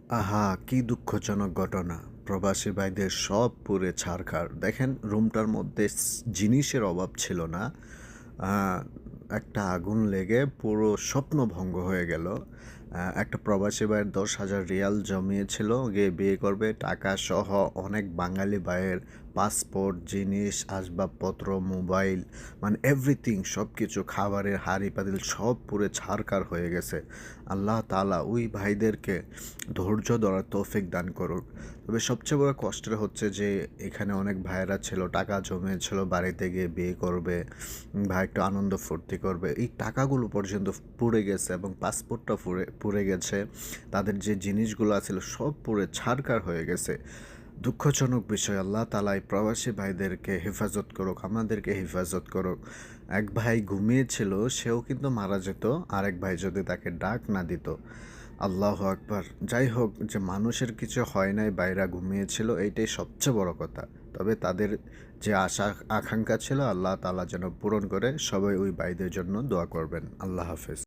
আহা! কি দুঃখজনক ঘটনা। প্রবাসী ভাইদের সব পুড়ে ছারখার। দেখেন রুমটার মধ্যে জিনিসের অভাব ছিল না। আ একটা আগুন লেগে পুরো স্বপ্নভঙ্গ হয়ে গেল। একটা প্রবাসী ভাইয়ের ১০,০০০ রিয়াল জমিয়েছিল, গিয়ে বিয়ে করবে। টাকাসহ অনেক বাঙালি ভাইয়ের পাসপোর্ট, জিনিস, আসবাবপত্র, মোবাইল মানে এভরিথিং সবকিছু, খাবারের হাঁড়ি-পাতিল সব পুড়ে ছারখার হয়ে গেছে। আল্লাহ তাআলা ওই ভাইদেরকে ধৈর্য ধরার তৌফিক দান করুক। তবে সবচেয়ে বড় কষ্টের হচ্ছে যে এখানে অনেক ভাইয়েরা ছিল, টাকা জমিয়েছিল বাড়িতে গিয়ে বিয়ে করবে, বা একটু আনন্দ ফুর্তি করবে। এই টাকাগুলো পর্যন্ত পুড়ে গেছে এবং পাসপোর্টটা পুড়ে গেছে। তাদের যে জিনিসগুলো ছিল সব পুড়ে ছারখার হয়ে গেছে। দুঃখজনক বিষয়। আল্লাহ তাআলা এই প্রবাসী ভাইদেরকে হেফাজত করুক, আমাদেরকে হেফাজত করুক। এক ভাই ঘুমিয়েছিল, সেও কিন্তু মারা যেত আরেক ভাই যদি তাকে ডাক না দিত। আল্লাহু আকবার! যাই হোক, যে মানুষের কিছু হয় নাই, ভাইরা ঘুমিয়েছিল, এইটাই সবচেয়ে বড় কথা। তবে তাদের যে আশা আকাঙ্ক্ষা ছিল আল্লাহ তাআলা যেন পূরণ করে। সবাই ওই ভাইদের জন্য দোয়া করবেন। আল্লাহ হাফেজ।